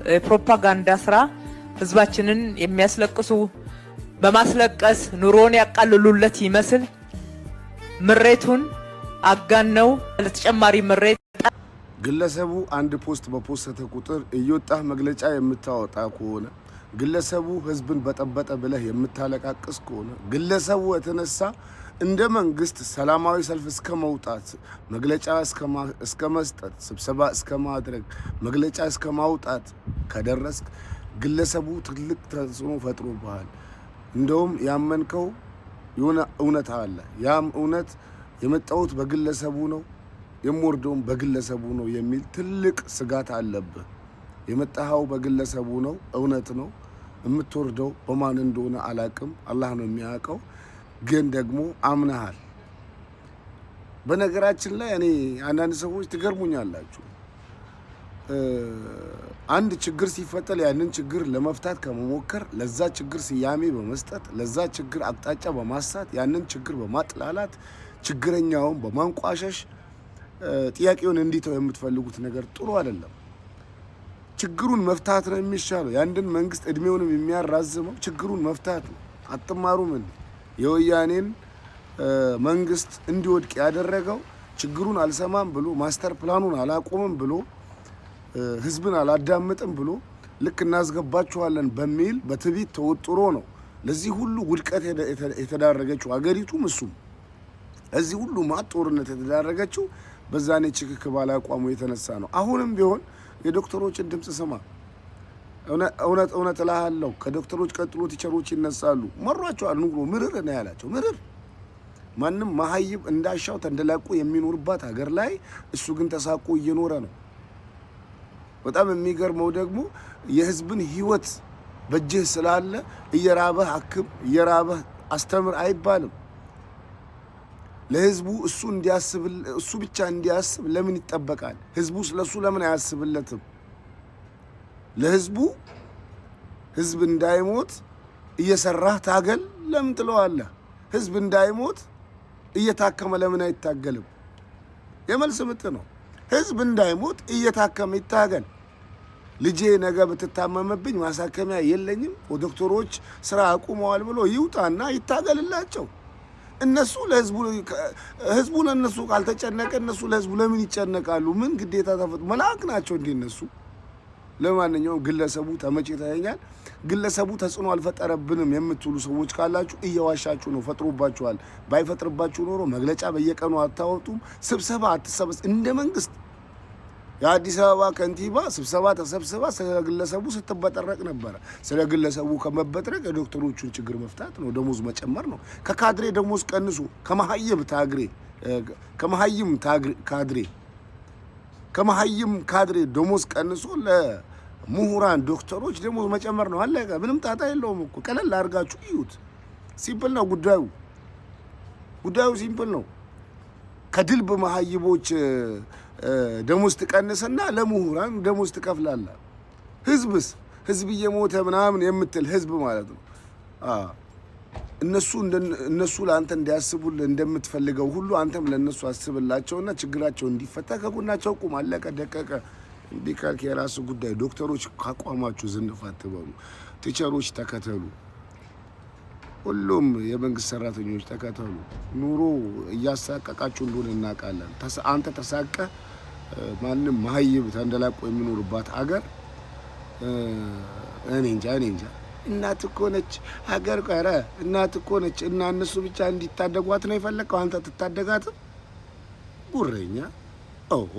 የፕሮፓጋንዳ ስራ ህዝባችንን የሚያስለቅሱ በማስለቀስ ኑሮን ያቃልሉለት ይመስል ምሬቱን አጋነው ለተጨማሪ ምሬት ግለሰቡ አንድ ፖስት በፖስተ ቁጥር እየወጣህ መግለጫ የምታወጣ ከሆነ ግለሰቡ ህዝብን በጠበጠ ብለህ የምታለቃቅስ ከሆነ ግለሰቡ የተነሳ እንደ መንግስት ሰላማዊ ሰልፍ እስከ መውጣት መግለጫ እስከ መስጠት ስብሰባ እስከ ማድረግ መግለጫ እስከ ማውጣት ከደረስክ ግለሰቡ ትልቅ ተጽዕኖ ፈጥሮብሃል። እንደውም ያመንከው የሆነ እውነት አለ። ያም እውነት የመጣሁት በግለሰቡ ነው የምወርደውም በግለሰቡ ነው የሚል ትልቅ ስጋት አለብህ። የመጣኸው በግለሰቡ ነው፣ እውነት ነው። የምትወርደው በማን እንደሆነ አላቅም፣ አላህ ነው የሚያውቀው። ግን ደግሞ አምነሃል። በነገራችን ላይ እኔ አንዳንድ ሰዎች ትገርሙኛላችሁ። አንድ ችግር ሲፈጠር ያንን ችግር ለመፍታት ከመሞከር ለዛ ችግር ስያሜ በመስጠት ለዛ ችግር አቅጣጫ በማሳት ያንን ችግር በማጥላላት ችግረኛውን በማንቋሸሽ ጥያቄውን እንዲተው የምትፈልጉት ነገር ጥሩ አይደለም። ችግሩን መፍታት ነው የሚሻለው። ያንድን መንግስት እድሜውንም የሚያራዝመው ችግሩን መፍታት ነው። አትማሩም እንዴ? የወያኔን መንግስት እንዲወድቅ ያደረገው ችግሩን አልሰማም ብሎ ማስተር ፕላኑን አላቆምም ብሎ ህዝብን አላዳምጥም ብሎ ልክ እናስገባችኋለን በሚል በትዕቢት ተወጥሮ ነው ለዚህ ሁሉ ውድቀት የተዳረገችው አገሪቱም እሱም እዚህ ሁሉ ማጦርነት የተዳረገችው በዛኔ ችክክ ባለ አቋሙ የተነሳ ነው። አሁንም ቢሆን የዶክተሮችን ድምጽ ስማ። እውነት እልሃለሁ ከዶክተሮች ቀጥሎ ቲቸሮች ይነሳሉ። መሯቸዋል። ኑሮ ምርር ነው ያላቸው። ምርር ማንም መሀይብ እንዳሻው ተንደላቆ የሚኖርባት ሀገር ላይ እሱ ግን ተሳቆ እየኖረ ነው። በጣም የሚገርመው ደግሞ የህዝብን ህይወት በእጅህ ስላለ እየራበህ አክም እየራበህ አስተምር አይባልም። ለህዝቡ እሱ ብቻ እንዲያስብ ለምን ይጠበቃል? ህዝቡ ስለሱ ለምን አያስብለትም? ለህዝቡ ህዝብ እንዳይሞት እየሰራህ ታገል ለምን ትለዋለህ? ህዝብ እንዳይሞት እየታከመ ለምን አይታገልም? የመልስ ምት ነው። ህዝብ እንዳይሞት እየታከመ ይታገል። ልጄ ነገ ብትታመምብኝ ማሳከሚያ የለኝም ዶክተሮች ስራ አቁመዋል ብሎ ይውጣና ይታገልላቸው። እነሱ ህዝቡ ለነሱ ካልተጨነቀ እነሱ ለህዝቡ ለምን ይጨነቃሉ? ምን ግዴታ ተፈጥ መልአክ ናቸው እንዴ እነሱ? ለማንኛውም ግለሰቡ ተመችቶኛል። ግለሰቡ ተጽዕኖ አልፈጠረብንም የምትሉ ሰዎች ካላችሁ እየዋሻችሁ ነው። ፈጥሮባችኋል። ባይፈጥርባችሁ ኖሮ መግለጫ በየቀኑ አታወጡም። ስብሰባ አትሰበስ እንደ መንግስት የአዲስ አበባ ከንቲባ ስብሰባ ተሰብስባ ስለ ግለሰቡ ስትበጠረቅ ነበረ። ስለ ግለሰቡ ከመበጥረቅ የዶክተሮቹን ችግር መፍታት ነው፣ ደሞዝ መጨመር ነው። ከካድሬ ደሞዝ ቀንሱ። ከመሀይም ካድሬ ደሞዝ ቀንሶ ለምሁራን ዶክተሮች ደሞዝ መጨመር ነው። አለቀ። ምንም ጣጣ የለውም እኮ። ቀለል አድርጋችሁ እዩት። ሲምፕል ነው ጉዳዩ ሲምፕል ነው። ከድልብ መሀይቦች ደሞዝ ትቀንስና ለምሁራን ደሞዝ ትከፍላለህ። ህዝብ እየሞተ ምናምን የምትል ህዝብ ማለት ነው። እነሱ ለአንተ እንዲያስቡልህ እንደምትፈልገው ሁሉ አንተም ለነሱ አስብላቸውና ችግራቸው እንዲፈታ ከጎናቸው ቁም። አለቀ ደቀቀ። እንዲህ ካልክ የራሱ ጉዳይ። ዶክተሮች ካቋማችሁ ዝንፍ አትበሉ። ቲቸሮች ተከተሉ። ሁሉም የመንግስት ሰራተኞች ተከተሉ። ኑሮ እያሳቀቃችሁ እንደሆነ እናውቃለን። አንተ ተሳቀ ማንም መሀይብ ተንደላቆ የሚኖርባት አገር እኔ እንጃ እናት እኮ ነች ሀገር ቀረ እናት እኮ ነች እና እነሱ ብቻ እንዲታደጓት ነው የፈለከው አንተ ትታደጋትም ጉረኛ ኦሆ